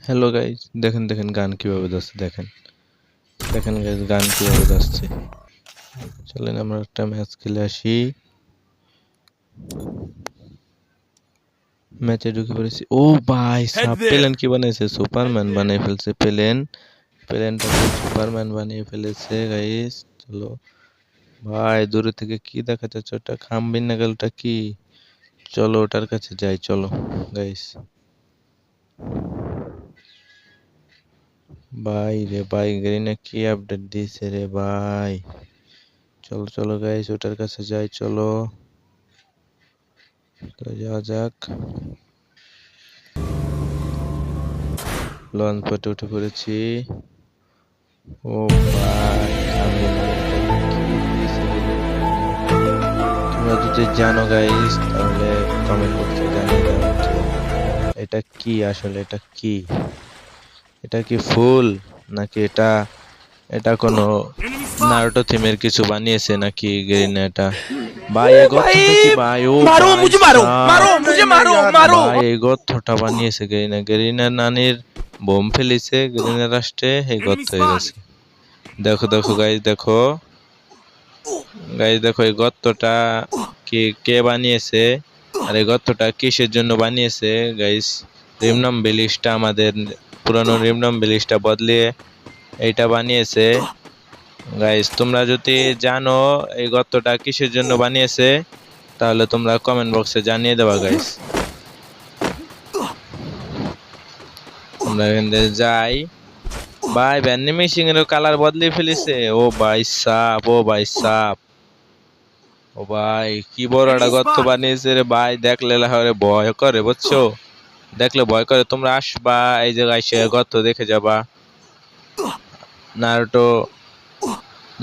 Hello guys, দেখেন দেখেন গান কিভাবে যাচ্ছে। দেখেন দেখেন গাইস, গান কিভাবে যাচ্ছে। চলেন আমরা একটা ম্যাচ খেলে আসি। ম্যাচে ঢুকে পড়েছি। ও ভাই সাব প্লেন কি বানাইছে, সুপারম্যান বানিয়ে ফেলছে। প্লেনটাকে সুপারম্যান বানিয়ে ফেলেছে গাইস। চলো ভাই, দূরে থেকে কি দেখা যাচ্ছে, ওটা খাম্বিন নাগালটা কি? চলো ওটার কাছে যাই, চলো গাইস। ভাই রে ভাই, গ্রিনে কি আপডেট দিয়েছে রে ভাই। চলো চলো গাইস, ওটার কাছে যাই, চলো তো যাওয়া যাক। লঞ্চ পথে উঠে পড়েছি। ও ভাই, তোমরা যদি জানো গাইস তাহলে কমেন্ট বক্সে জানিয়ে দাও যে এটা কি আসলে, এটা কি? এটা কি ফুল নাকি এটা এটা কোনো নারুটো থিমের কিছু বানিয়েছে নাকি গেরিনা? এটা ভাই এই গর্তটা কি ভাই? ও मारो ভাই मुझे मारो मारो मुझे मारो मारो ভাই এই গর্তটা বানিয়েছে গেরিনা। গেরিনার নানির বোম ফেলিছে, গেরিনা রাষ্ট্রে এই গর্ত হয়ে গেছে। দেখো দেখো গাইস, দেখো গাইস, দেখো এই গর্তটা কি কে বানিয়েছে আর এই গর্তটা কিসের জন্য বানিয়েছে গাইস? রিমনাম বিলিশটা, আমাদের পুরানো রিমনাম বিলিশটা বদলিয়ে এইটা বানিয়েছে গাইস। তোমরা যদি জানো এই গর্তটা কিসের জন্য বানিয়েছে তাহলে তোমরা কমেন্ট বক্সে জানিয়ে দেবা গাইস। আমরা এখান থেকে যাই। ভাই ভ্যান্ডি মিশিং এর কালার বদলিয়ে ফেলেছে। ও ভাই সাপ, ও ভাই সাপ, ও ভাই কি বড় একটা গর্ত বানিয়েছে রে ভাই। দেখলে লাহরে ভয় করে, বুঝছো? দেখলে ভয় করে। তোমরা আসবা এই জায়গায়, সে গর্ত দেখে যাবা। Naruto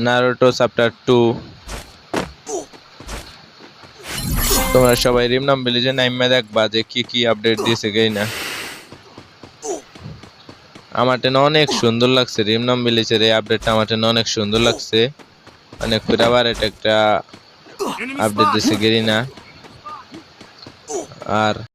Naruto chapter 2। তোমরা সবাই রিমনাম ভিলেজে নাইমা দেখবা যে কি কি আপডেট দিয়েছে গেইনা। আমার টেন অনেক সুন্দর লাগছে রিমনাম ভিলেজের এই আপডেটটা, আমার টেন অনেক সুন্দর লাগছে। অনেক ফেভারিট একটা আপডেট দিয়েছে গেরিনা। আর